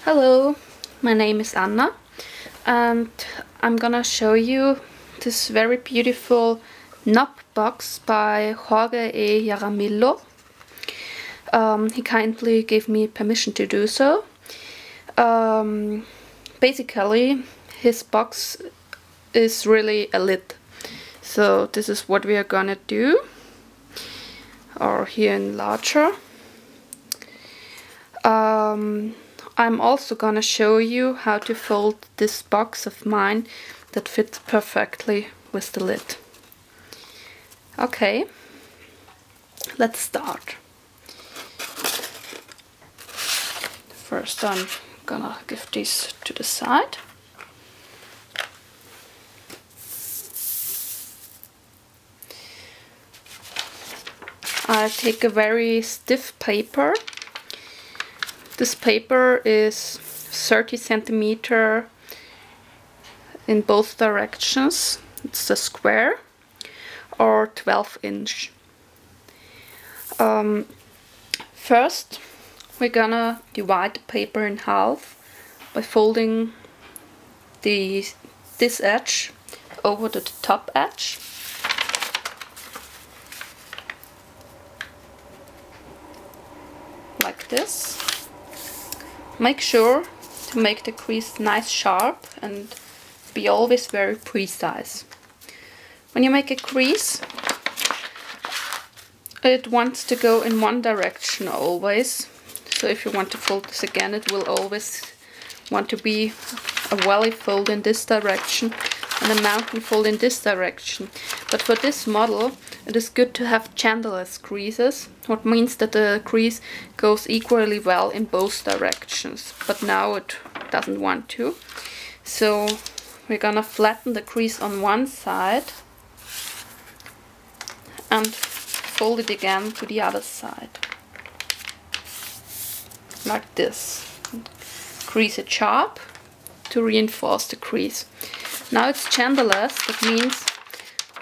Hello, my name is Anna and I'm gonna show you this very beautiful knob box by Jorge E. Jaramillo. He kindly gave me permission to do so. Basically, his box is really a lid. So this is what we are gonna do, or here in larger. I'm also gonna show you how to fold this box of mine that fits perfectly with the lid. Okay, let's start. First I'm gonna give these to the side. I take a very stiff paper. This paper is 30 centimeter in both directions. It's a square, or 12-inch. First, we're gonna divide the paper in half by folding this edge over the top edge. Like this. Make sure to make the crease nice sharp and be always very precise. When you make a crease, it wants to go in one direction always. So if you want to fold this again, it will always want to be a valley fold in this direction and a mountain fold in this direction. But for this model, it is good to have genderless creases, what means that the crease goes equally well in both directions. But now it doesn't want to. So we're gonna flatten the crease on one side and fold it again to the other side. Like this. Crease it sharp to reinforce the crease. Now it's genderless, that means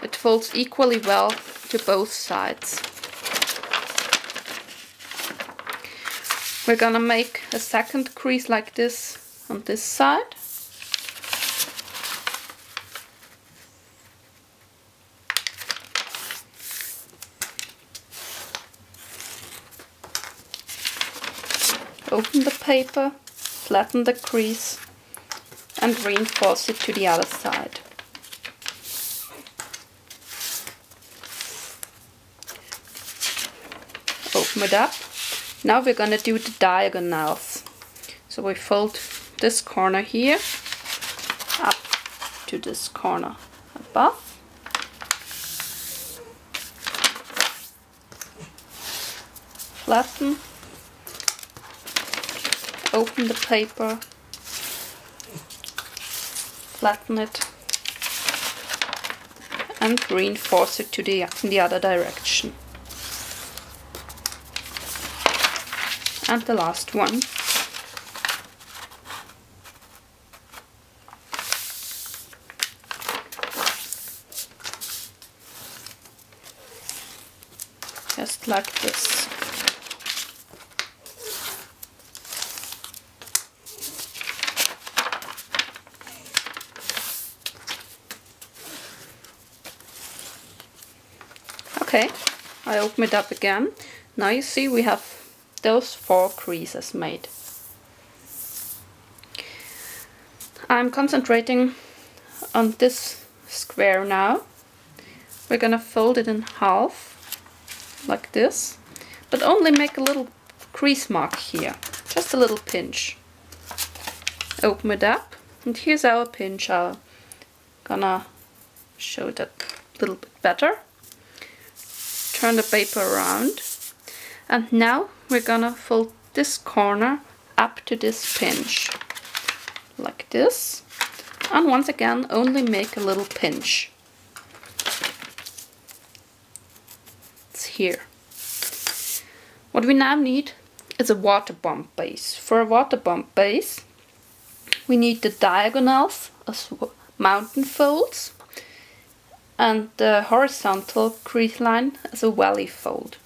it folds equally well to both sides. We're gonna make a second crease like this on this side. Open the paper, flatten the crease and reinforce it to the other side. Open it up. Now we're gonna do the diagonals. So we fold this corner here up to this corner above. Flatten. Open the paper. Flatten it. And reinforce it to in the other direction. And the last one. Just like this. Okay, I open it up again. Now you see we have those 4 creases made. I'm concentrating on this square now. We're gonna fold it in half, like this, but only make a little crease mark here, just a little pinch. Open it up, and here's our pinch. I'm gonna show that a little bit better. Turn the paper around. And now we're gonna fold this corner up to this pinch, like this, and once again only make a little pinch. It's here. What we now need is a water bomb base. For a water bomb base, we need the diagonals as mountain folds and the horizontal crease line as a valley fold.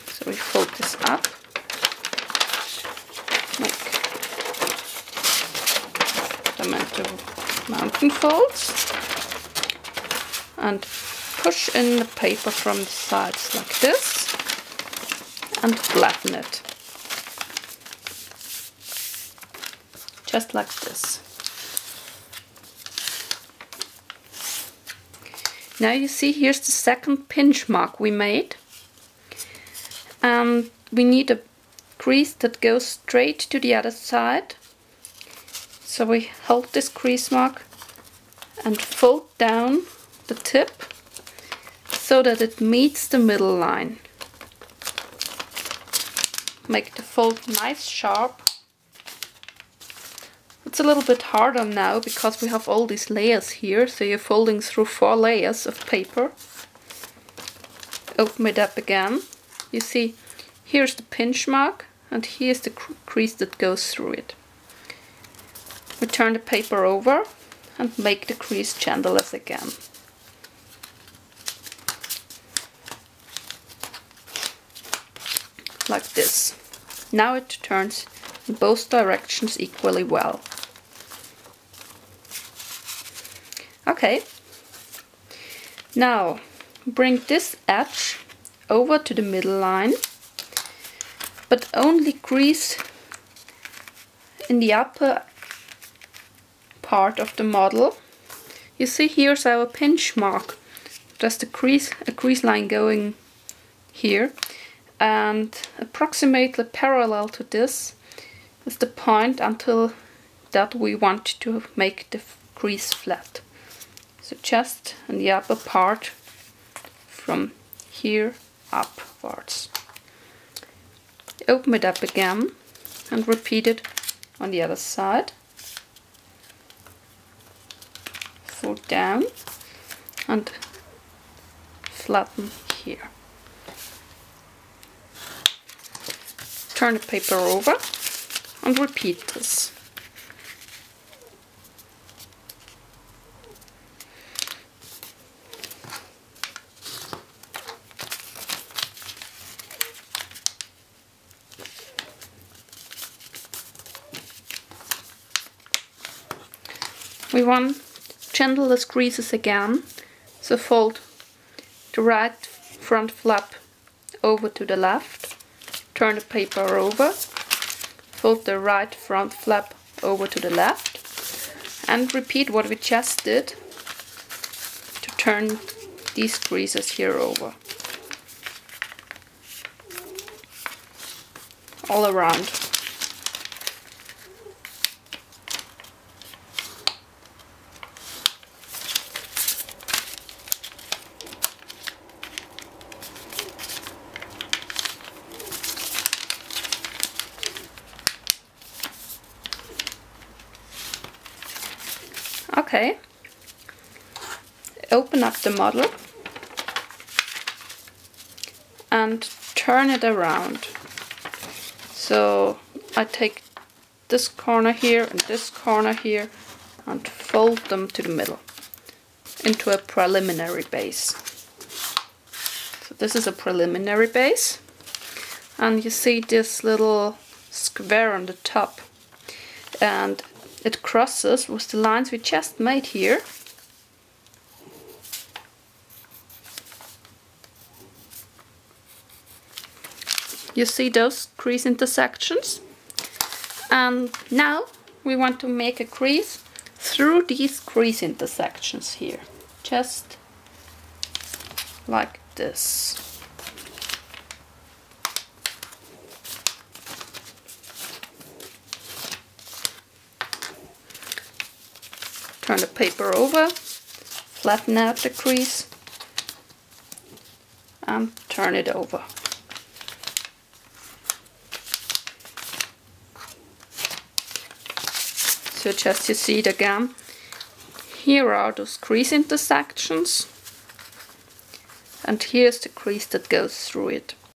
So we fold this up, like working folds and push in the paper from the sides like this and flatten it. Just like this. Now you see here's the second pinch mark we made. And we need a crease that goes straight to the other side. So we hold this crease mark and fold down the tip so that it meets the middle line. Make the fold nice sharp. It's a little bit harder now because we have all these layers here, so you're folding through 4 layers of paper. Open it up again. You see, here's the pinch mark and here's the crease that goes through it. We turn the paper over and make the crease genderless again. Like this. Now it turns in both directions equally well. Okay, now bring this edge over to the middle line, but only crease in the upper part of the model. You see, here's our pinch mark. Just a crease line going here, and approximately parallel to this is the point until that we want to make the crease flat. So just in the upper part from here upwards. Open it up again and repeat it on the other side. Fold down and flatten here. Turn the paper over and repeat this. We want genderless creases again, so fold the right front flap over to the left, turn the paper over, fold the right front flap over to the left, and repeat what we just did to turn these creases here over. All around. Okay, open up the model and turn it around. So I take this corner here and this corner here and fold them to the middle into a preliminary base. So this is a preliminary base, and you see this little square on the top, and it crosses with the lines we just made here. You see those crease intersections? And now we want to make a crease through these crease intersections here. Just like this. Turn the paper over, flatten out the crease, and turn it over. So just you see it again. Here are those crease intersections, and here's the crease that goes through it.